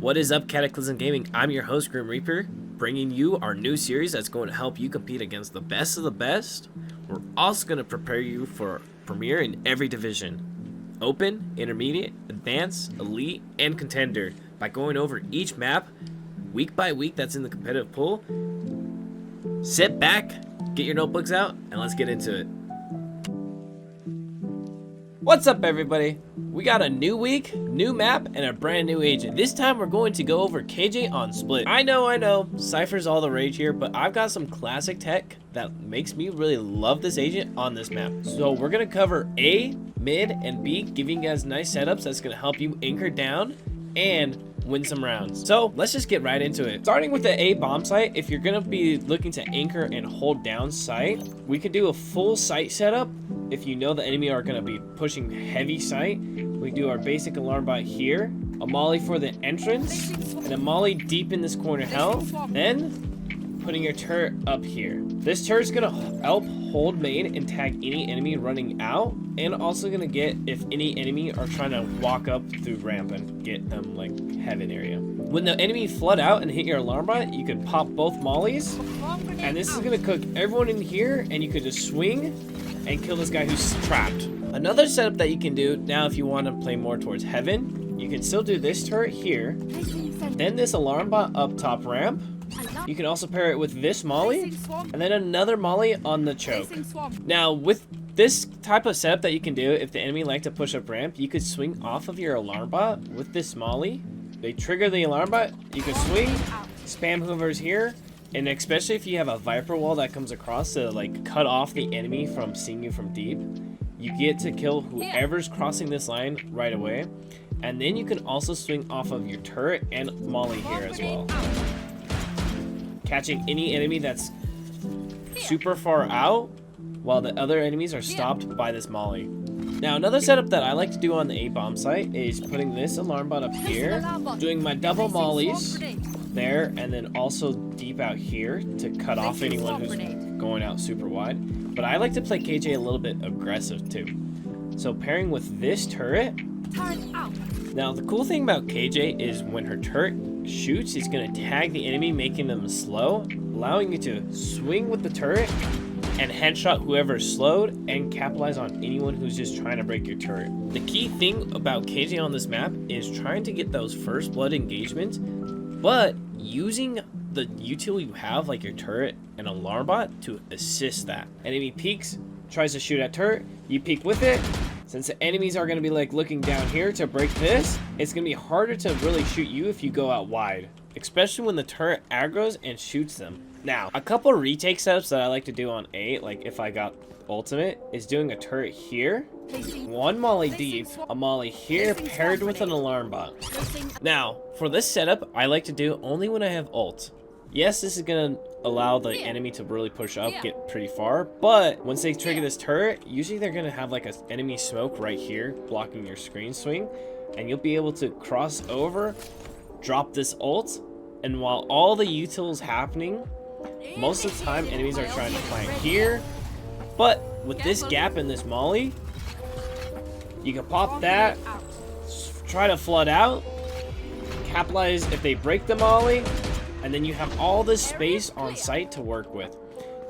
What is up, Cataclysm Gaming? I'm your host, Grim Reaper, bringing you our new series that's going to help you compete against the best of the best. We're also going to prepare you for Premier in every division: Open, Intermediate, Advanced, Elite, and Contender, by going over each map week by week that's in the competitive pool. Sit back, get your notebooks out, and let's get into it. What's up, everybody? We got a new week, new map, and a brand new agent. This time we're going to go over KJ on Split. I know, Cypher's all the rage here, but I've got some classic tech that makes me really love this agent on this map. So we're gonna cover A, mid, and B, giving you guys nice setups that's gonna help you anchor down and win some rounds. So let's just get right into it. Starting with the A bomb site, if you're gonna be looking to anchor and hold down site, we could do a full site setup. If you know the enemy are gonna be pushing heavy site, we do our basic alarm bot here, a molly for the entrance, and a molly deep in this corner hell, then putting your turret up here. This turret's gonna help hold main and tag any enemy running out, and also gonna get if any enemy are trying to walk up through ramp and get them like heaven area. When the enemy flood out and hit your alarm bot, you can pop both mollies, and this is gonna cook everyone in here, and you could just swing and kill this guy who's trapped. Another setup that you can do now, if you want to play more towards heaven, you can still do this turret here, then this alarm bot up top ramp. You can also pair it with this molly, and then another molly on the choke. Now, with this type of setup that you can do, if the enemy like to push up ramp, you could swing off of your alarm bot with this molly. They trigger the alarm bot, you can swing, spam whoever's here, and especially if you have a Viper wall that comes across to like cut off the enemy from seeing you from deep, you get to kill whoever's crossing this line right away. And then you can also swing off of your turret and molly here as well, catching any enemy that's super far out while the other enemies are stopped by this molly. Now, another setup that I like to do on the A bomb site is putting this alarm bot up here, doing my double mollies there, and then also deep out here to cut off anyone who's going out super wide. But I like to play KJ a little bit aggressive too, so pairing with this turret. Now, the cool thing about KJ is when her turret shoots, it's going to tag the enemy, making them slow, allowing you to swing with the turret and headshot whoever's slowed and capitalize on anyone who's just trying to break your turret. The key thing about KJ on this map is trying to get those first blood engagements, but using the util you have, like your turret and alarm bot, to assist that. Enemy peeks, tries to shoot at turret, you peek with it. Since the enemies are going to be like looking down here to break this, it's going to be harder to really shoot you if you go out wide, especially when the turret aggroes and shoots them. Now, a couple retake setups that I like to do on A, like if I got ultimate, is doing a turret here, one molly deep, a molly here paired with an alarm bot. Now, for this setup, I like to do only when I have ult. Yes, this is going to allow the enemy to really push up, get pretty far, but once they trigger this turret, usually they're going to have like an enemy smoke right here blocking your screen swing, and you'll be able to cross over, drop this ult, and while all the util's happening, most of the time enemies are trying to flank here, but with this gap in this molly, you can pop that, try to flood out, capitalize if they break the molly, and then you have all this space on site to work with.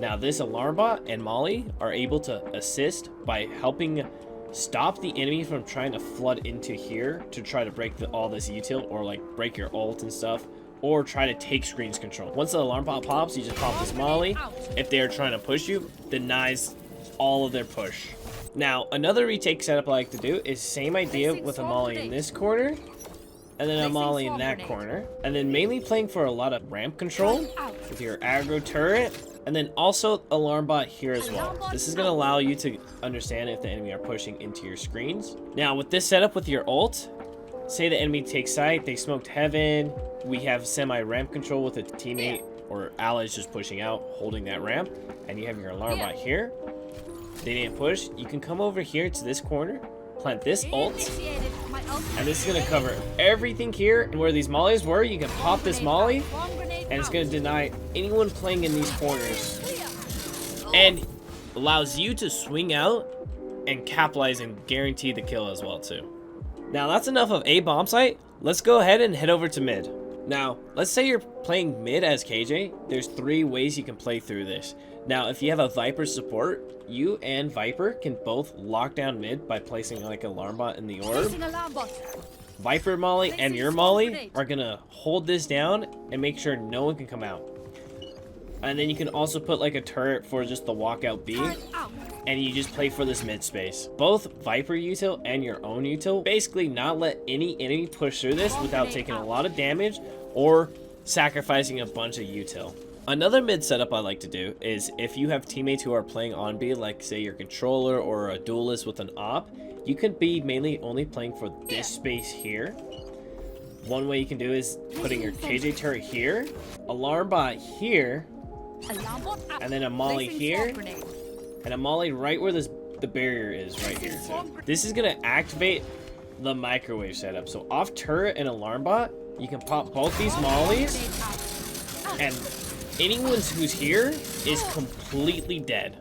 Now, this alarm bot and molly are able to assist by helping stop the enemy from trying to flood into here to try to break all this util, or like break your ult and stuff, or try to take screens control. Once the alarm bot pops, you just pop this molly. If they are trying to push you, denies all of their push. Now, another retake setup I like to do is same idea with a molly in this corner, and then a molly in that corner, and then mainly playing for a lot of ramp control with your aggro turret, and then also alarm bot here as well. This is going to allow you to understand if the enemy are pushing into your screens. Now, with this setup with your ult, say the enemy takes sight, they smoked heaven, we have semi ramp control with a teammate or allies just pushing out, holding that ramp, and you have your alarm bot here. They didn't push, you can come over here to this corner, plant this ult, and this is going to cover everything here. And where these mollies were, you can pop this molly, and it's going to deny anyone playing in these corners, and allows you to swing out and capitalize and guarantee the kill as well too. Now that's enough of A bomb site. let's go ahead and head over to mid. Now, let's say you're playing mid as KJ. There's 3 ways you can play through this. Now, if you have a Viper support, you and Viper can both lock down mid by placing like an alarm bot in the orb. Viper Molly and your Molly are gonna hold this down and make sure no one can come out. And then you can also put like a turret for just the walkout B. And you just play for this mid space. Both Viper util and your own util basically not let any enemy push through this without taking a lot of damage or sacrificing a bunch of util. Another mid setup I like to do is if you have teammates who are playing on B, like say your controller or a duelist with an op, you could be mainly only playing for this space here. One way you can do is putting your KJ turret here, alarm bot here, and then a Molly here. And a Molly right where the barrier is right here too. This is gonna activate the microwave setup. So off turret and alarm bot, you can pop both these Mollies, and anyone who's here is completely dead.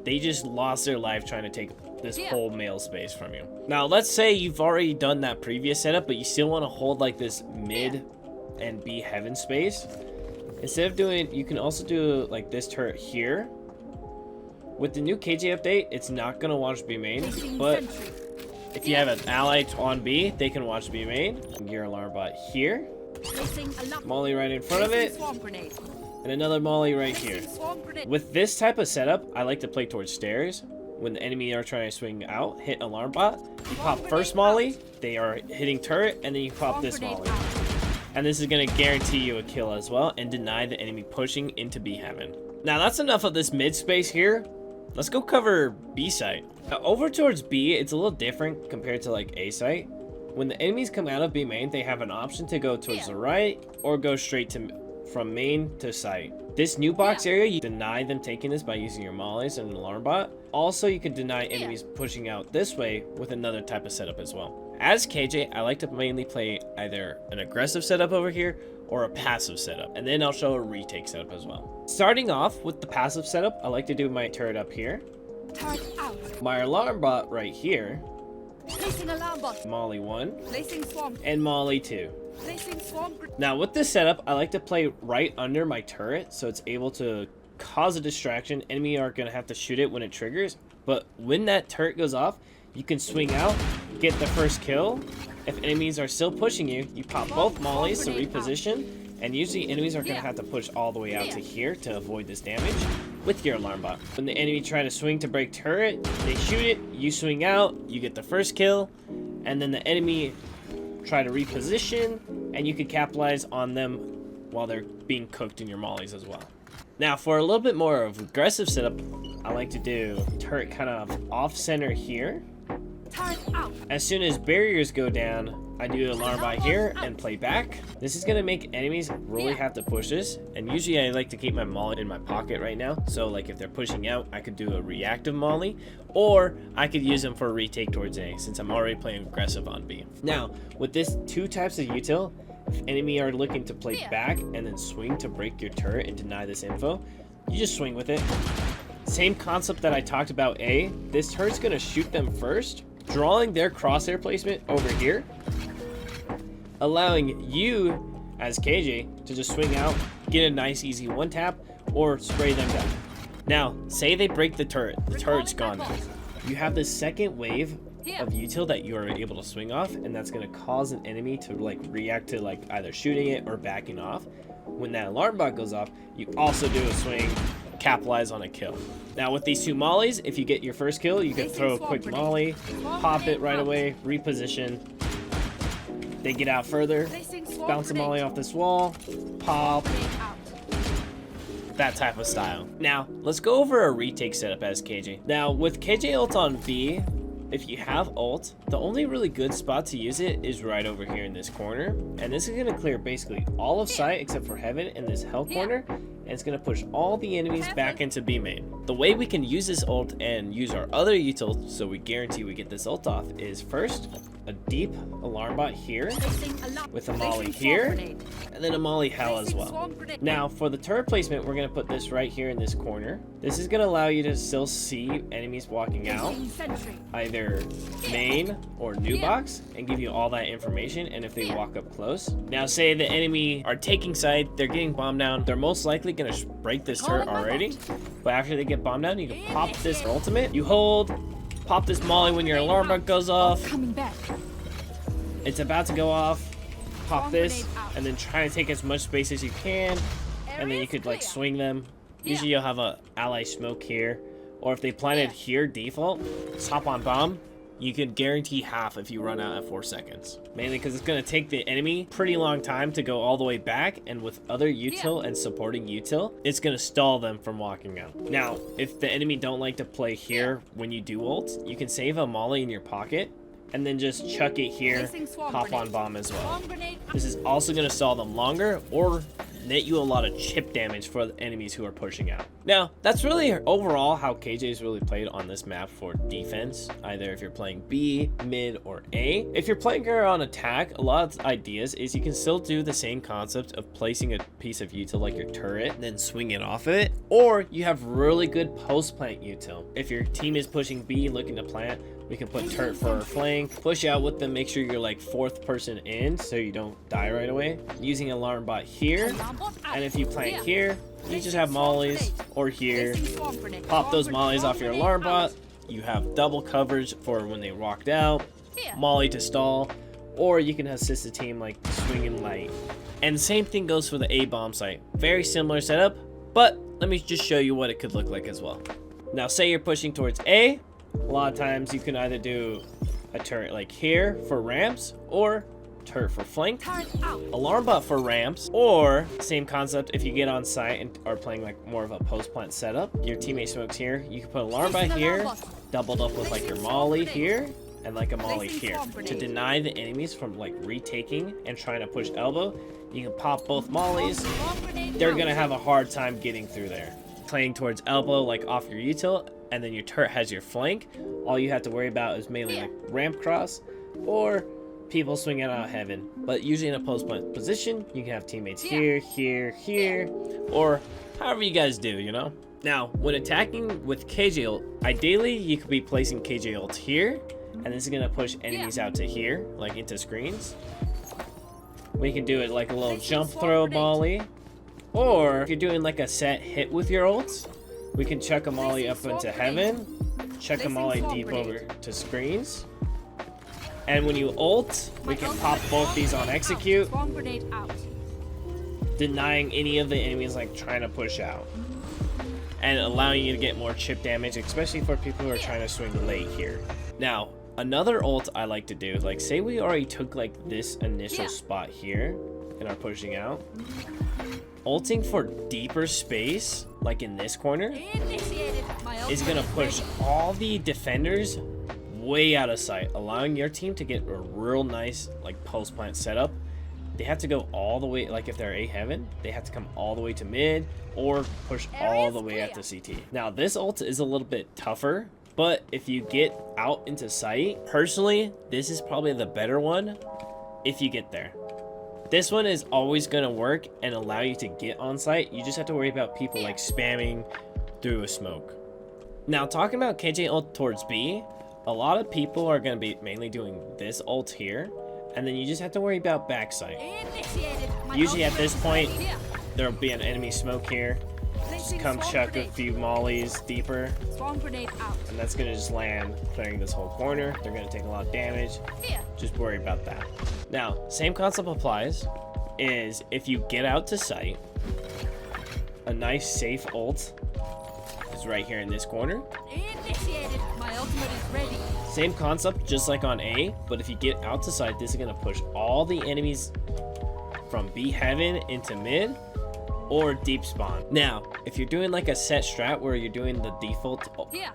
They just lost their life trying to take this whole male space from you. Now let's say you've already done that previous setup, but you still want to hold like this mid and B heaven space. Instead of doing, you can also do like this turret here. With the new KJ update, it's not going to watch B main, but if you have an ally on B, they can watch B main. Gear alarm bot here. Molly right in front of it. And another Molly right here. With this type of setup, I like to play towards stairs. When the enemy are trying to swing out, hit alarm bot. You pop first Molly, they are hitting turret, and then you pop this Molly. And this is going to guarantee you a kill as well and deny the enemy pushing into B heaven. Now that's enough of this mid space here. Let's go cover B site. Now, over towards B, it's a little different compared to like A site. When the enemies come out of B main, they have an option to go towards the right or go straight to from main to site. This new box area, you deny them taking this by using your mollies and an alarm bot. Also, you can deny enemies pushing out this way with another type of setup as well. As KJ, I like to mainly play either an aggressive setup over here or a passive setup, and then I'll show a retake setup as well. Starting off with the passive setup, I like to do my turret up here, my alarm bot right here, Molly 1, and Molly 2. Now with this setup, I like to play right under my turret so it's able to cause a distraction. Enemy are going to have to shoot it when it triggers, but when that turret goes off, you can swing out, get the first kill. If enemies are still pushing you, you pop both mollies to reposition, and usually enemies are going to have to push all the way out to here to avoid this damage with your alarm bot. When the enemy try to swing to break turret, they shoot it, you swing out, you get the first kill, and then the enemy try to reposition, and you can capitalize on them while they're being cooked in your mollies as well. Now for a little bit more of aggressive setup, I like to do turret kind of off center here. As soon as barriers go down, I do alarm bot here and play back. This is gonna make enemies really have to push this, and usually I like to keep my molly in my pocket right now. So like if they're pushing out, I could do a reactive molly, or I could use them for a retake towards A since I'm already playing aggressive on B. Now with this two types of util, if enemy are looking to play back and then swing to break your turret and deny this info, you just swing with it. Same concept that I talked about A, this turret's gonna shoot them first, drawing their crosshair placement over here, allowing you as KJ to just swing out, get a nice easy one tap, or spray them down. Now, say they break the turret's gone now. You have the second wave of util that you are able to swing off, and that's going to cause an enemy to like react to like either shooting it or backing off. When that alarm bot goes off, you also do a swing, capitalize on a kill. Now with these two mollies, if you get your first kill, you can throw a quick molly, pop it right away, reposition. They get out further, bounce a molly off this wall, pop, that type of style. Now let's go over a retake setup as KJ. Now with KJ ult on B, if you have ult, the only really good spot to use it is right over here in this corner, and this is going to clear basically all of sight except for heaven in this hell corner, and it's going to push all the enemies back into B main. The way we can use this ult and use our other util so we guarantee we get this ult off is first, a deep alarm bot here with a molly here, and then a molly hell as well. Now for the turret placement, we're gonna put this right here in this corner. This is gonna allow you to still see enemies walking out, either main or new box, and give you all that information, and if they walk up close. Now say the enemy are taking side, they're getting bombed down, they're most likely gonna break this turret already, but after they get bombed down, you can pop this ultimate, you hold, pop this molly when your alarm bot goes off. It's about to go off. Pop this, and then try to take as much space as you can, and then you could like swing them. Usually you'll have a ally smoke here, or if they planted here default, just hop on bomb. You could guarantee half if you run out at 4 seconds. Mainly because it's going to take the enemy pretty long time to go all the way back, and with other util and supporting util, it's going to stall them from walking out. Now, if the enemy don't like to play here when you do ult, you can save a molly in your pocket, and then just chuck it here, hop on bomb as well. This is also going to stall them longer, or net you a lot of chip damage for the enemies who are pushing out. Now, that's really overall how KJ is really played on this map for defense, either if you're playing B, mid, or A. If you're playing her on attack, a lot of ideas is you can still do the same concept of placing a piece of util like your turret, and then swing it off of it, or you have really good post-plant util. If your team is pushing B, looking to plant, we can put turret for our flank, push out with them, make sure you're like 4th person in so you don't die right away. Using alarm bot here, and if you plant here, you just have mollies, or here, pop those mollies off your alarm bot. You have double coverage for when they walked out, molly to stall, or you can assist the team like swinging light. And the same thing goes for the A bomb site. Very similar setup, but let me just show you what it could look like as well. Now say you're pushing towards A. A lot of times you can either do a turret like here for ramps, or turret for flank, alarm bot for ramps, or same concept if you get on site and are playing like more of a post plant setup. Your teammate smokes here, you can put alarm bot here, doubled up with like your molly here, and like a molly here to deny the enemies from like retaking and trying to push elbow. You can pop both mollies. They're gonna have a hard time getting through there. Playing towards elbow like off your util, and then your turret has your flank. All you have to worry about is mainly like ramp cross or people swinging out of heaven. But usually in a post plant position, you can have teammates here, here, here, or however you guys do, you know? Now, when attacking with KJ ult, ideally you could be placing KJ ult here, and this is gonna push enemies out to here, like into screens. We can do it like a little jump throw molly, or if you're doing like a set hit with your ults, we can chuck a molly up into heaven, chuck a molly deep over to screens, and when you ult, we can pop both these on execute, denying any of the enemies like trying to push out, and allowing you to get more chip damage, especially for people who are trying to swing late here. Now, another ult I like to do, like say we already took like this initial spot here and are pushing out, ulting for deeper space, like in this corner, is gonna push all the defenders way out of sight, allowing your team to get a real nice like post plant setup. They have to go all the way, like if they're A heaven, they have to come all the way to mid or push all the way at the CT. Now this ult is a little bit tougher, but if you get out into sight, personally, this is probably the better one if you get there. This one is always going to work and allow you to get on site. You just have to worry about people like spamming through a smoke. Now talking about KJ ult towards B, a lot of people are going to be mainly doing this ult here, and then you just have to worry about backside. Usually at this point, there'll be an enemy smoke here. Just come chuck a few mollies deeper, and that's going to just land, clearing this whole corner. They're going to take a lot of damage. Just worry about that. Now, same concept applies, is if you get out to sight, a nice safe ult is right here in this corner. Same concept, just like on A, but if you get out to sight, this is going to push all the enemies from B heaven into mid or deep spawn. Now, if you're doing like a set strat where you're doing the default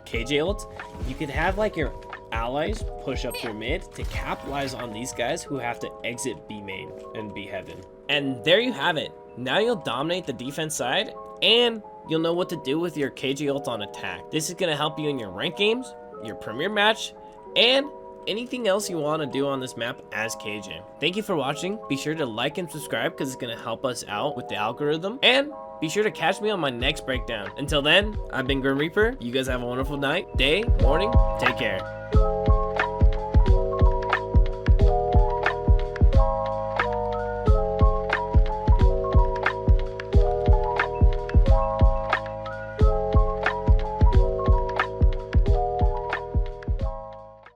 KJ ult, you could have like your allies push up through mid to capitalize on these guys who have to exit B main and B heaven. And there you have it. Now you'll dominate the defense side, and you'll know what to do with your KJ ult on attack. This is going to help you in your rank games, your premier match, and anything else you want to do on this map as KJ. Thank you for watching. Be sure to like and subscribe because it's going to help us out with the algorithm. And be sure to catch me on my next breakdown. Until then, I've been Grim Reaper. You guys have a wonderful night, day, morning. Take care.